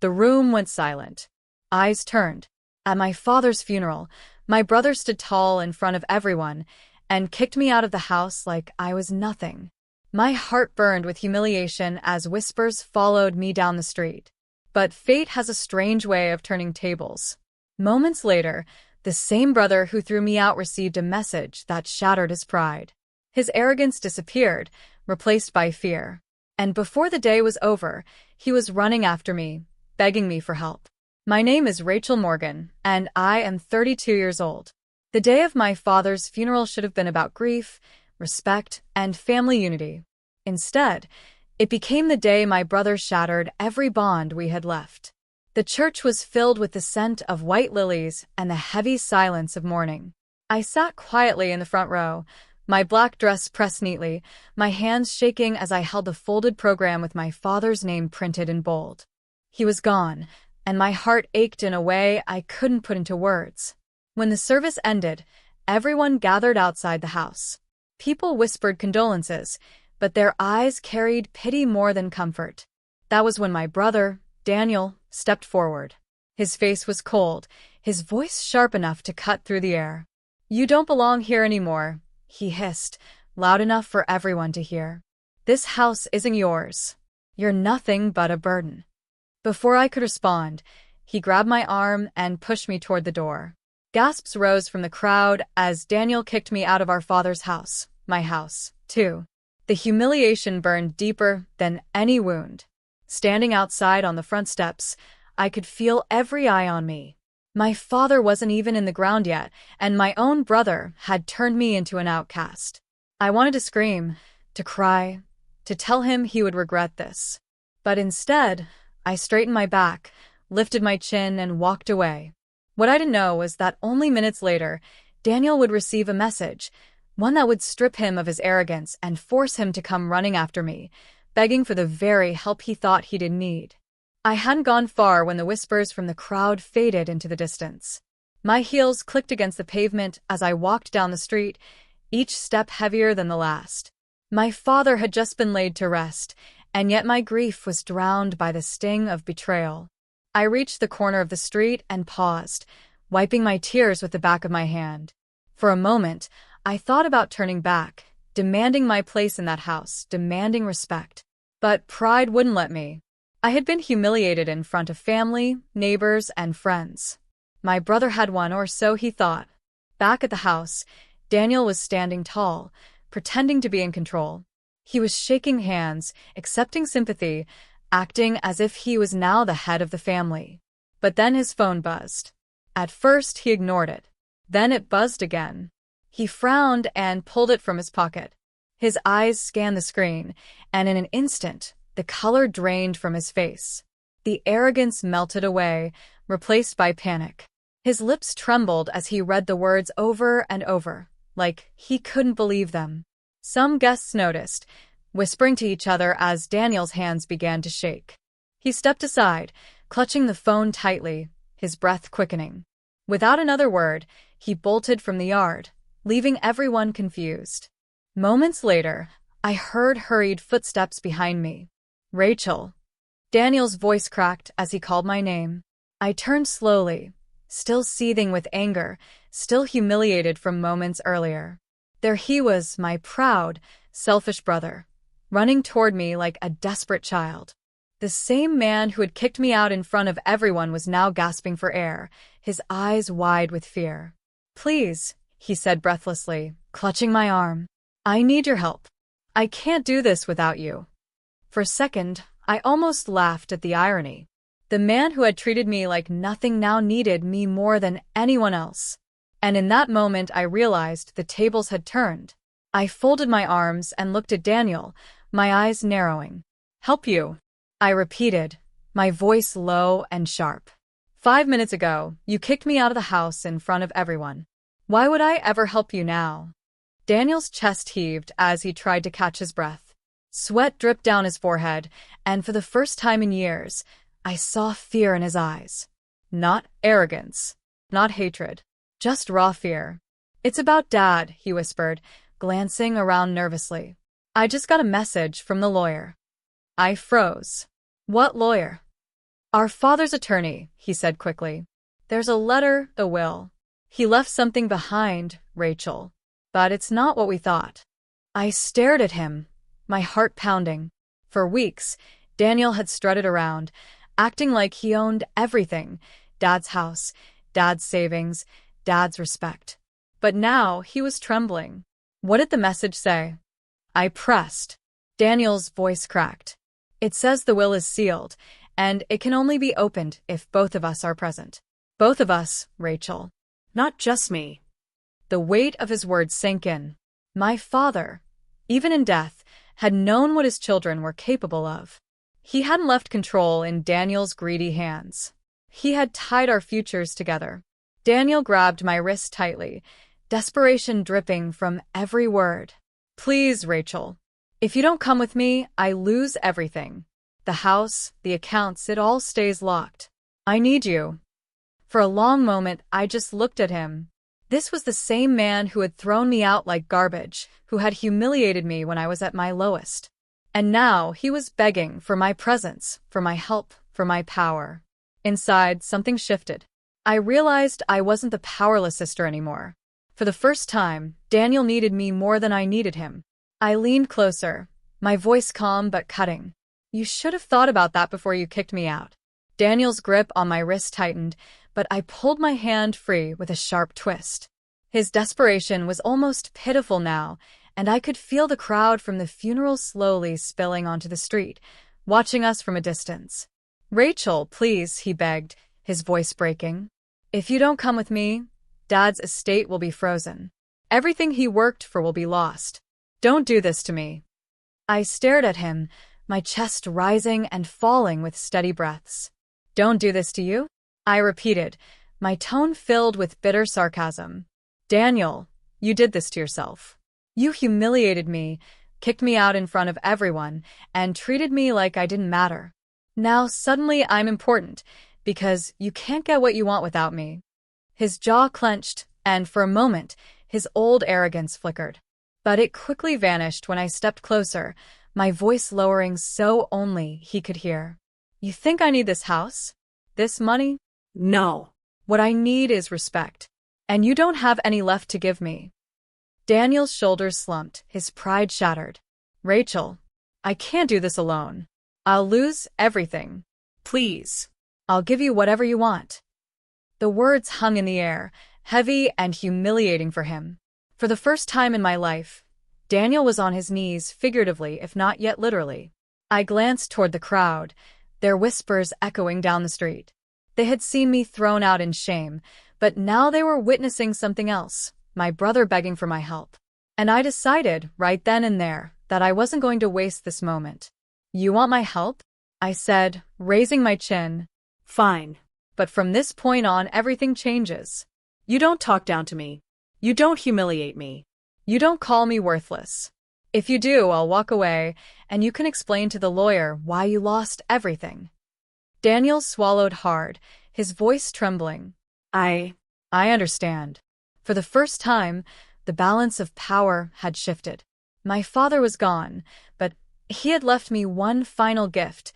The room went silent. Eyes turned. At my father's funeral, my brother stood tall in front of everyone and kicked me out of the house like I was nothing. My heart burned with humiliation as whispers followed me down the street. But fate has a strange way of turning tables. Moments later, the same brother who threw me out received a message that shattered his pride. His arrogance disappeared, replaced by fear. And before the day was over, he was running after me, begging me for help. My name is Rachel Morgan, and I am 32 years old. The day of my father's funeral should have been about grief, respect, and family unity. Instead, it became the day my brother shattered every bond we had left. The church was filled with the scent of white lilies and the heavy silence of mourning. I sat quietly in the front row, my black dress pressed neatly, my hands shaking as I held the folded program with my father's name printed in bold. He was gone, and my heart ached in a way I couldn't put into words. When the service ended, everyone gathered outside the house. People whispered condolences, but their eyes carried pity more than comfort. That was when my brother, Daniel, stepped forward. His face was cold, his voice sharp enough to cut through the air. "You don't belong here anymore," he hissed, loud enough for everyone to hear. "This house isn't yours. You're nothing but a burden." Before I could respond, he grabbed my arm and pushed me toward the door. Gasps rose from the crowd as Daniel kicked me out of our father's house, my house, too. The humiliation burned deeper than any wound. Standing outside on the front steps, I could feel every eye on me. My father wasn't even in the ground yet, and my own brother had turned me into an outcast. I wanted to scream, to cry, to tell him he would regret this. But instead, I straightened my back, lifted my chin, and walked away. What I didn't know was that only minutes later, Daniel would receive a message, one that would strip him of his arrogance and force him to come running after me, begging for the very help he thought he didn't need. I hadn't gone far when the whispers from the crowd faded into the distance. My heels clicked against the pavement as I walked down the street, each step heavier than the last. My father had just been laid to rest, and yet my grief was drowned by the sting of betrayal. I reached the corner of the street and paused, wiping my tears with the back of my hand. For a moment, I thought about turning back, demanding my place in that house, demanding respect. But pride wouldn't let me. I had been humiliated in front of family, neighbors, and friends. My brother had won, or so he thought. Back at the house, Daniel was standing tall, pretending to be in control. He was shaking hands, accepting sympathy, acting as if he was now the head of the family. But then his phone buzzed. At first, he ignored it. Then it buzzed again. He frowned and pulled it from his pocket. His eyes scanned the screen, and in an instant, the color drained from his face. The arrogance melted away, replaced by panic. His lips trembled as he read the words over and over, like he couldn't believe them. Some guests noticed, whispering to each other as Daniel's hands began to shake. He stepped aside, clutching the phone tightly, his breath quickening. Without another word, he bolted from the yard, leaving everyone confused. Moments later, I heard hurried footsteps behind me. "Rachel." Daniel's voice cracked as he called my name. I turned slowly, still seething with anger, still humiliated from moments earlier. There he was, my proud, selfish brother, running toward me like a desperate child. The same man who had kicked me out in front of everyone was now gasping for air, his eyes wide with fear. "Please," he said breathlessly, clutching my arm. "I need your help. I can't do this without you." For a second, I almost laughed at the irony. The man who had treated me like nothing now needed me more than anyone else. And in that moment, I realized the tables had turned. I folded my arms and looked at Daniel, my eyes narrowing. "Help you," I repeated, my voice low and sharp. "5 minutes ago, you kicked me out of the house in front of everyone. Why would I ever help you now?" Daniel's chest heaved as he tried to catch his breath. Sweat dripped down his forehead, and for the first time in years, I saw fear in his eyes. Not arrogance, not hatred, just raw fear. "It's about Dad," he whispered, glancing around nervously. "I just got a message from the lawyer." I froze. "What lawyer?" Our father's attorney, he said quickly. There's a letter, a will. He left something behind, Rachel. But it's not what we thought. I stared at him, my heart pounding. For weeks, Daniel had strutted around, acting like he owned everything: Dad's house, Dad's savings, Dad's respect. But now he was trembling. What did the message say? I pressed. Daniel's voice cracked. It says the will is sealed, and it can only be opened if both of us are present. Both of us, Rachel. Not just me. The weight of his words sank in. My father, even in death, had known what his children were capable of. He hadn't left control in Daniel's greedy hands. He had tied our futures together. Daniel grabbed my wrist tightly, desperation dripping from every word. Please, Rachel. If you don't come with me, I lose everything. The house, the accounts, it all stays locked. I need you. For a long moment, I just looked at him. This was the same man who had thrown me out like garbage, who had humiliated me when I was at my lowest. And now he was begging for my presence, for my help, for my power. Inside, something shifted. I realized I wasn't the powerless sister anymore. For the first time, Daniel needed me more than I needed him. I leaned closer, my voice calm but cutting. You should have thought about that before you kicked me out. Daniel's grip on my wrist tightened, but I pulled my hand free with a sharp twist. His desperation was almost pitiful now, and I could feel the crowd from the funeral slowly spilling onto the street, watching us from a distance. Rachel, please, he begged, his voice breaking. If you don't come with me, Dad's estate will be frozen. Everything he worked for will be lost. Don't do this to me. I stared at him, my chest rising and falling with steady breaths. Don't do this to you? I repeated, my tone filled with bitter sarcasm. Daniel, you did this to yourself. You humiliated me, kicked me out in front of everyone, and treated me like I didn't matter. Now suddenly I'm important, because you can't get what you want without me. His jaw clenched, and for a moment, his old arrogance flickered. But it quickly vanished when I stepped closer, my voice lowering so only he could hear. You think I need this house? This money? No. What I need is respect. And you don't have any left to give me. Daniel's shoulders slumped, his pride shattered. Rachel, I can't do this alone. I'll lose everything. Please. I'll give you whatever you want. The words hung in the air, heavy and humiliating for him. For the first time in my life, Daniel was on his knees, figuratively, if not yet literally. I glanced toward the crowd, their whispers echoing down the street. They had seen me thrown out in shame, but now they were witnessing something else, my brother begging for my help. And I decided, right then and there, that I wasn't going to waste this moment. You want my help? I said, raising my chin. Fine. But from this point on, everything changes. You don't talk down to me. You don't humiliate me. You don't call me worthless. If you do, I'll walk away, and you can explain to the lawyer why you lost everything. Daniel swallowed hard, his voice trembling. I understand. For the first time, the balance of power had shifted. My father was gone, but he had left me one final gift: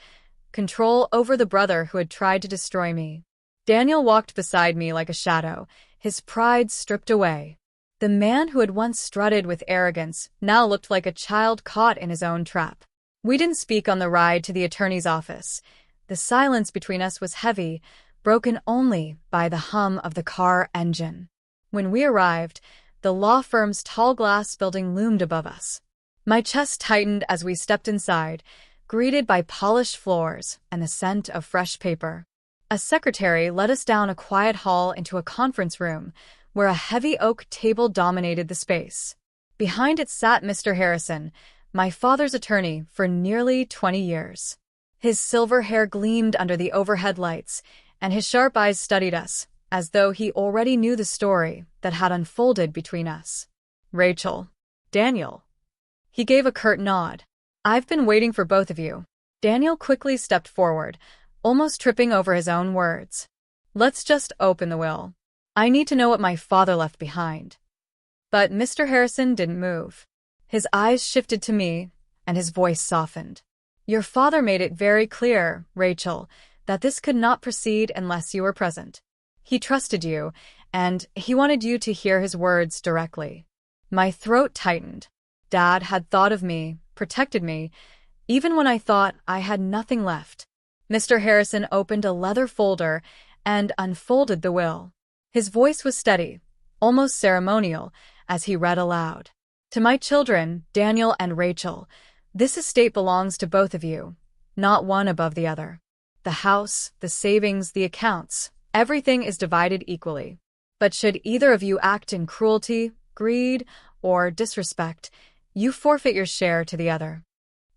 control over the brother who had tried to destroy me. Daniel walked beside me like a shadow, his pride stripped away. The man who had once strutted with arrogance now looked like a child caught in his own trap. We didn't speak on the ride to the attorney's office. The silence between us was heavy, broken only by the hum of the car engine. When we arrived, the law firm's tall glass building loomed above us. My chest tightened as we stepped inside, greeted by polished floors and the scent of fresh paper. A secretary led us down a quiet hall into a conference room, where a heavy oak table dominated the space. Behind it sat Mr. Harrison, my father's attorney for nearly 20 years. His silver hair gleamed under the overhead lights, and his sharp eyes studied us, as though he already knew the story that had unfolded between us. Rachel. Daniel. He gave a curt nod. I've been waiting for both of you. Daniel quickly stepped forward, almost tripping over his own words. Let's just open the will. I need to know what my father left behind. But Mr. Harrison didn't move. His eyes shifted to me, and his voice softened. Your father made it very clear, Rachel, that this could not proceed unless you were present. He trusted you, and he wanted you to hear his words directly. My throat tightened. Dad had thought of me, protected me, even when I thought I had nothing left. Mr. Harrison opened a leather folder and unfolded the will. His voice was steady, almost ceremonial, as he read aloud. To my children, Daniel and Rachel, this estate belongs to both of you, not one above the other. The house, the savings, the accounts, everything is divided equally. But should either of you act in cruelty, greed, or disrespect, you forfeit your share to the other.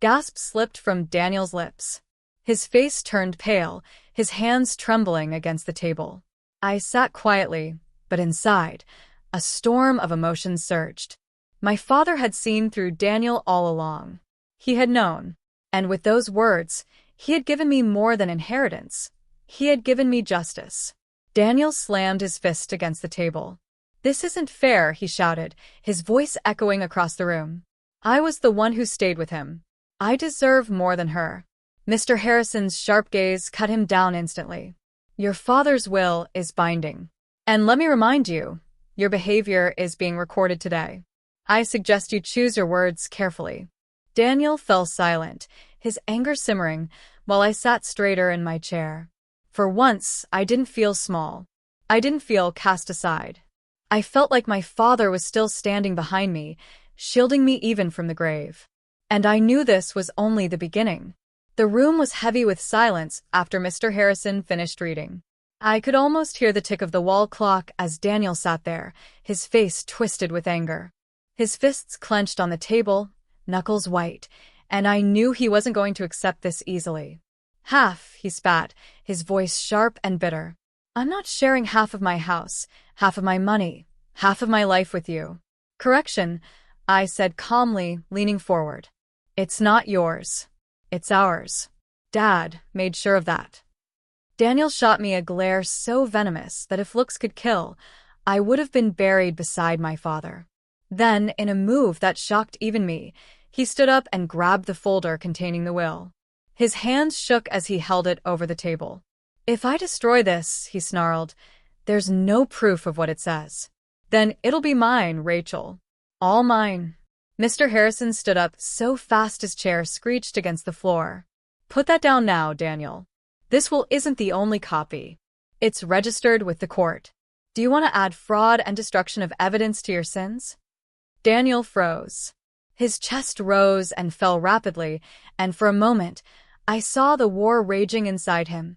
Gasps slipped from Daniel's lips. His face turned pale, his hands trembling against the table. I sat quietly, but inside, a storm of emotions surged. My father had seen through Daniel all along. He had known. And with those words, he had given me more than inheritance. He had given me justice. Daniel slammed his fist against the table. "This isn't fair," he shouted, his voice echoing across the room. I was the one who stayed with him. I deserve more than her. Mr. Harrison's sharp gaze cut him down instantly. Your father's will is binding. And let me remind you, your behavior is being recorded today. I suggest you choose your words carefully. Daniel fell silent, his anger simmering, while I sat straighter in my chair. For once, I didn't feel small. I didn't feel cast aside. I felt like my father was still standing behind me, shielding me even from the grave. And I knew this was only the beginning. The room was heavy with silence after Mr. Harrison finished reading. I could almost hear the tick of the wall clock as Daniel sat there, his face twisted with anger. His fists clenched on the table, knuckles white, and I knew he wasn't going to accept this easily. "Half," he spat, his voice sharp and bitter. "I'm not sharing half of my house, half of my money, half of my life with you." "Correction," I said calmly, leaning forward. "It's not yours. It's ours. Dad made sure of that." Daniel shot me a glare so venomous that if looks could kill, I would have been buried beside my father. Then, in a move that shocked even me, he stood up and grabbed the folder containing the will. His hands shook as he held it over the table. "If I destroy this," he snarled, "there's no proof of what it says. Then it'll be mine, Rachel. All mine." Mr. Harrison stood up so fast his chair screeched against the floor. "Put that down now, Daniel. This will isn't the only copy. It's registered with the court. Do you want to add fraud and destruction of evidence to your sins?" Daniel froze. His chest rose and fell rapidly, and for a moment, I saw the war raging inside him.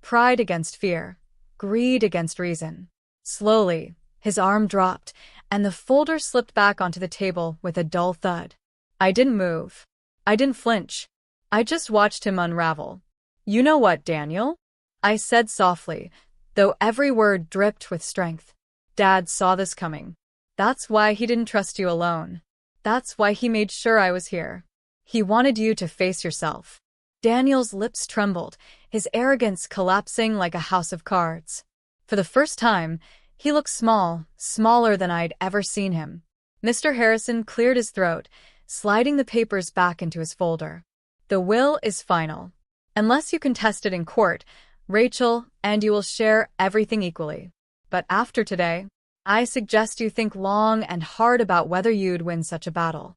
Pride against fear, greed against reason. Slowly, his arm dropped, and the folder slipped back onto the table with a dull thud. I didn't move. I didn't flinch. I just watched him unravel. "You know what, Daniel?" I said softly, though every word dripped with strength. "Dad saw this coming. That's why he didn't trust you alone. That's why he made sure I was here. He wanted you to face yourself." Daniel's lips trembled, his arrogance collapsing like a house of cards. For the first time, he looked small, smaller than I'd ever seen him. Mr. Harrison cleared his throat, sliding the papers back into his folder. "The will is final. Unless you contest it in court, Rachel and you will share everything equally. But after today, I suggest you think long and hard about whether you'd win such a battle."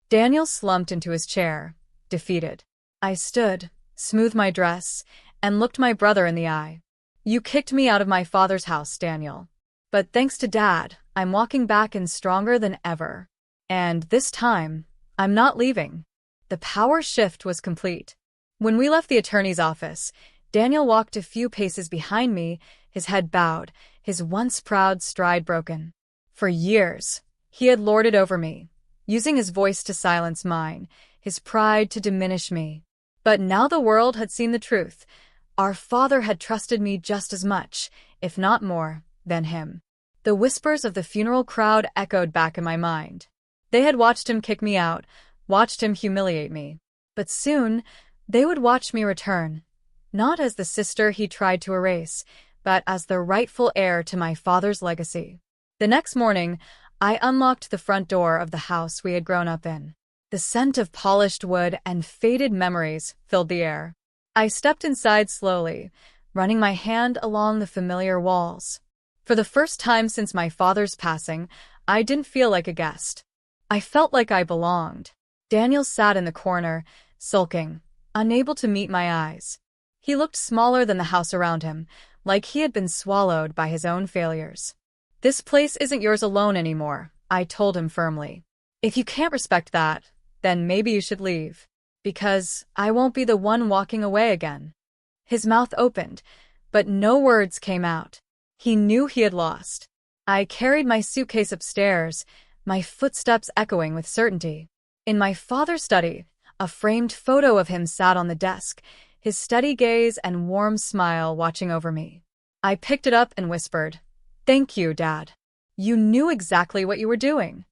Daniel slumped into his chair, defeated. I stood, smoothed my dress, and looked my brother in the eye. "You kicked me out of my father's house, Daniel. But thanks to Dad, I'm walking back in stronger than ever. And this time, I'm not leaving." The power shift was complete. When we left the attorney's office, Daniel walked a few paces behind me, his head bowed, his once proud stride broken. For years, he had lorded over me, using his voice to silence mine, his pride to diminish me. But now the world had seen the truth. Our father had trusted me just as much, if not more, than him. The whispers of the funeral crowd echoed back in my mind. They had watched him kick me out, watched him humiliate me. But soon, they would watch me return, not as the sister he tried to erase, but as the rightful heir to my father's legacy. The next morning, I unlocked the front door of the house we had grown up in. The scent of polished wood and faded memories filled the air. I stepped inside slowly, running my hand along the familiar walls. For the first time since my father's passing, I didn't feel like a guest. I felt like I belonged. Daniel sat in the corner, sulking, unable to meet my eyes. He looked smaller than the house around him, like he had been swallowed by his own failures. "This place isn't yours alone anymore," I told him firmly. "If you can't respect that, then maybe you should leave. Because I won't be the one walking away again." His mouth opened, but no words came out. He knew he had lost. I carried my suitcase upstairs, my footsteps echoing with certainty. In my father's study, a framed photo of him sat on the desk, his steady gaze and warm smile watching over me. I picked it up and whispered, "Thank you, Dad. You knew exactly what you were doing."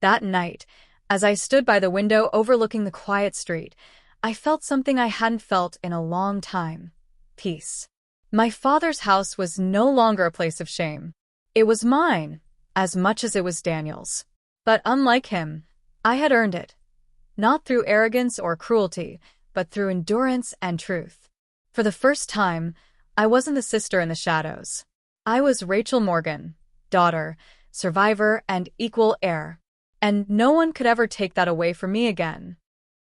That night, as I stood by the window overlooking the quiet street, I felt something I hadn't felt in a long time: peace. My father's house was no longer a place of shame. It was mine, as much as it was Daniel's. But unlike him, I had earned it. Not through arrogance or cruelty, but through endurance and truth. For the first time, I wasn't the sister in the shadows. I was Rachel Morgan, daughter, survivor, and equal heir. And no one could ever take that away from me again.